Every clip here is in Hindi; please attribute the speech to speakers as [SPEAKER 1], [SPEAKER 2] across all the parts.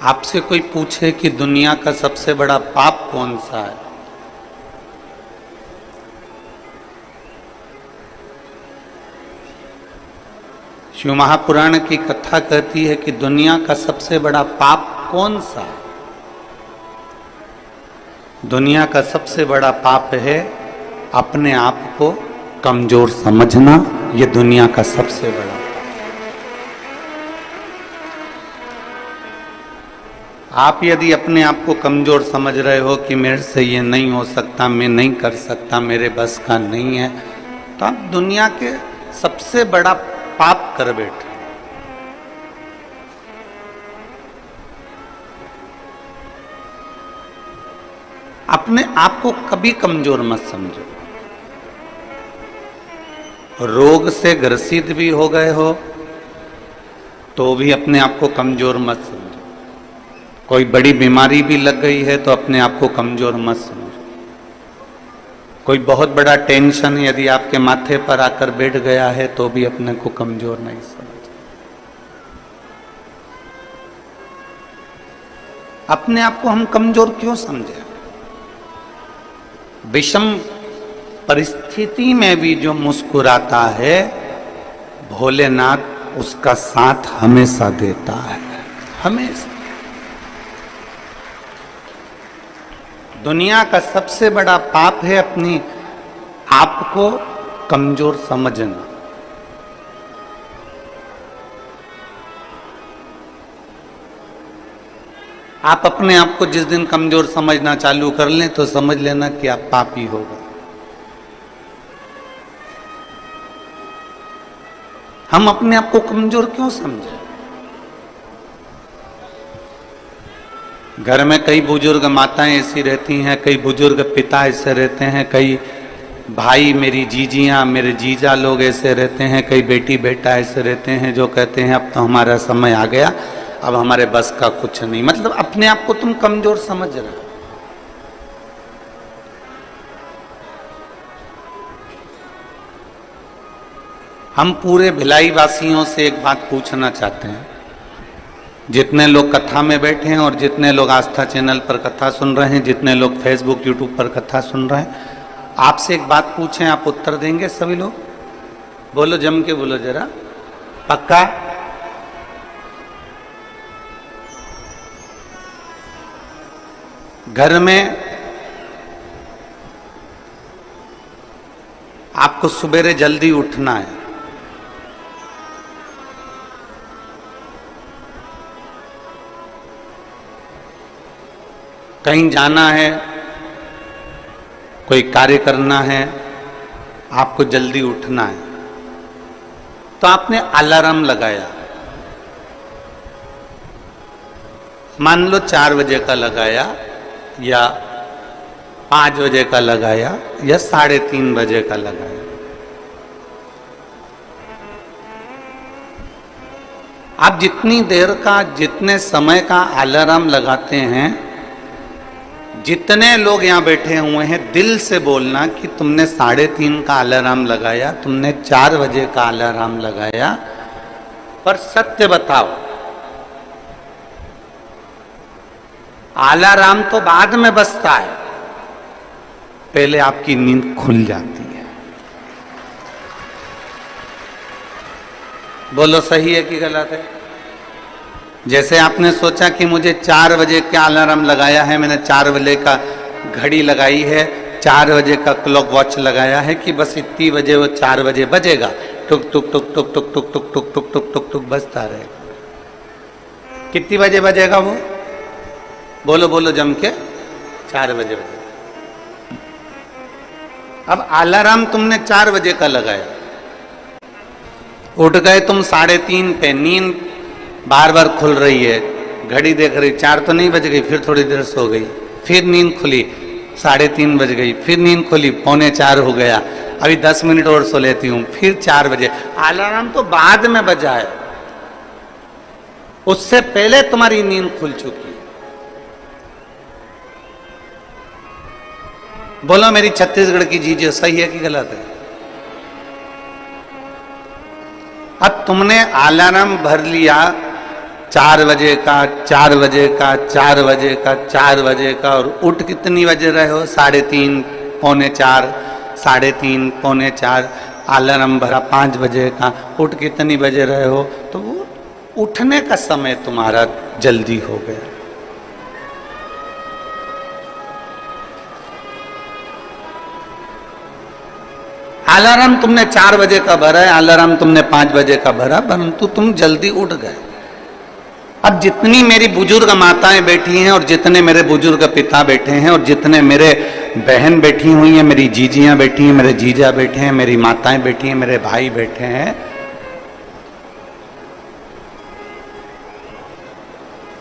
[SPEAKER 1] आपसे कोई पूछे कि दुनिया का सबसे बड़ा पाप कौन सा है, शिव महापुराण की कथा कहती है कि दुनिया का सबसे बड़ा पाप कौन सा है। दुनिया का सबसे बड़ा पाप है अपने आप को कमजोर समझना। यह दुनिया का सबसे बड़ा पाप। आप यदि अपने आप को कमजोर समझ रहे हो कि मेरे से ये नहीं हो सकता, मैं नहीं कर सकता, मेरे बस का नहीं है, तो आप दुनिया के सबसे बड़ा पाप कर बैठे। अपने आप को कभी कमजोर मत समझो। रोग से ग्रसित भी हो गए हो तो भी अपने आप को कमजोर मत समझो। कोई बड़ी बीमारी भी लग गई है तो अपने आप को कमजोर मत समझो। कोई बहुत बड़ा टेंशन यदि आपके माथे पर आकर बैठ गया है तो भी अपने को कमजोर नहीं समझो। अपने आप को हम कमजोर क्यों समझे? विषम परिस्थिति में भी जो मुस्कुराता है, भोलेनाथ उसका साथ हमेशा देता है, हमेशा। दुनिया का सबसे बड़ा पाप है अपनी आप को कमजोर समझना। आप अपने आप को जिस दिन कमजोर समझना चालू कर लें तो समझ लेना कि आप पापी हो गए। हम अपने आप को कमजोर क्यों समझे? घर में कई बुजुर्ग माताएं ऐसी रहती हैं, कई बुजुर्ग पिता ऐसे रहते हैं, कई भाई मेरी जीजियां मेरे जीजा लोग ऐसे रहते हैं, कई बेटी बेटा ऐसे रहते हैं जो कहते हैं अब तो हमारा समय आ गया, अब हमारे बस का कुछ नहीं। मतलब अपने आप को तुम कमजोर समझ रहे हो। हम पूरे भिलाई वासियों से एक बात पूछना चाहते हैं, जितने लोग कथा में बैठे हैं और जितने लोग आस्था चैनल पर कथा सुन रहे हैं, जितने लोग फेसबुक यूट्यूब पर कथा सुन रहे हैं, आपसे एक बात पूछें, आप उत्तर देंगे सभी लोग? बोलो, जम के बोलो जरा, पक्का? घर में आपको सुबेरे जल्दी उठना है, कहीं जाना है, कोई कार्य करना है, आपको जल्दी उठना है, तो आपने अलार्म लगाया। मान लो 4 बजे का लगाया या 5 बजे का लगाया या 3:30 बजे का लगाया। आप जितनी देर का, जितने समय का अलार्म लगाते हैं, जितने लोग यहां बैठे हुए हैं, दिल से बोलना कि तुमने 3:30 का अलार्म लगाया, तुमने 4 बजे का अलार्म लगाया, पर सत्य बताओ, अलार्म तो बाद में बजता है, पहले आपकी नींद खुल जाती है। बोलो, सही है कि गलत है? जैसे आपने सोचा कि मुझे 4 बजे का अलार्म लगाया है, मैंने 4 बजे का घड़ी लगाई है, 4 बजे का क्लॉक वॉच लगाया है कि बस इतनी बजे वो 4 बजे बजेगा, टुक टुक टुक टुक टुक टुक टुक टुक टुक टुक टुक टुक बजता रहेगा। कितनी बजे बजेगा वो? बोलो बोलो जम के, 4 बजे बजेगा। अब अलार्म तुमने 4 बजे का लगाया, उठ गए तुम 3:30 पे, नींद बार बार खुल रही है, घड़ी देख रही, 4 तो नहीं बज गई, फिर थोड़ी देर सो गई, फिर नींद खुली, 3:30 बज गई, फिर नींद खुली, 3:45 हो गया, अभी 10 मिनट और सो लेती हूँ, फिर 4 बजे। अलार्म तो बाद में बजा है, उससे पहले तुम्हारी नींद खुल चुकी है। बोलो मेरी छत्तीसगढ़ की जीजिए, सही है कि गलत है? अब तुमने अलार्म भर लिया 4 बजे का, 4 बजे का, 4 बजे का, 4 बजे का, और उठ कितनी बजे रहे हो? 3:30, पौने 4, 3:30, पौने 4, अलार्म भरा 5 बजे का, उठ कितनी बजे रहे हो? तो वो उठने का समय तुम्हारा जल्दी हो गया। अलार्म तुमने 4 बजे का भरा है, अलार्म तुमने 5 बजे का भरा, परंतु तुम जल्दी उठ गए। अब जितनी मेरी बुजुर्ग माताएं बैठी हैं और जितने मेरे बुजुर्ग पिता बैठे हैं और जितने मेरे बहन बैठी हुई हैं, मेरी जीजियां बैठी हैं, मेरे जीजा बैठे हैं, मेरी माताएं बैठी हैं, मेरे भाई बैठे हैं,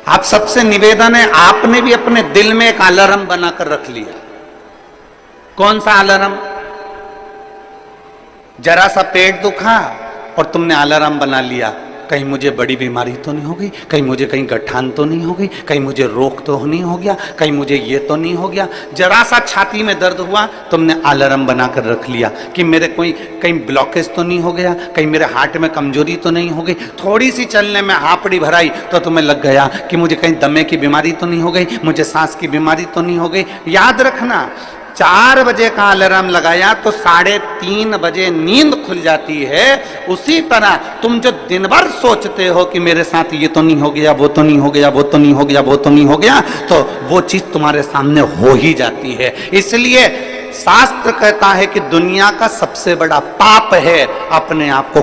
[SPEAKER 1] आप सबसे निवेदन है, आपने भी अपने दिल में एक अलार्म बनाकर रख लिया। कौन सा अलार्म? जरा सा पेट दुखा और तुमने अलार्म बना लिया, कहीं मुझे बड़ी बीमारी तो नहीं हो गई, कहीं मुझे कहीं गठान तो नहीं हो गई, कहीं मुझे रोग तो नहीं हो गया, कहीं मुझे ये तो नहीं हो गया। जरा सा छाती में दर्द हुआ, तुमने अलार्म बनाकर रख लिया कि मेरे कोई कहीं ब्लॉकेज तो नहीं हो गया, कहीं मेरे हार्ट में कमजोरी तो नहीं हो गई। थोड़ी सी चलने में हापड़ी भराई तो तुम्हें लग गया कि मुझे कहीं दमे की बीमारी तो नहीं हो गई, मुझे सांस की बीमारी तो नहीं हो गई। याद रखना, 4 बजे का अलार्म लगाया तो 3:30 बजे नींद खुल जाती है। उसी तरह तुम जो दिन भर सोचते हो कि मेरे साथ ये तो नहीं हो गया, वो तो नहीं हो गया, वो तो नहीं हो गया, वो तो नहीं हो गया, तो वो चीज तुम्हारे सामने हो ही जाती है। इसलिए शास्त्र कहता है कि दुनिया का सबसे बड़ा पाप है अपने आप को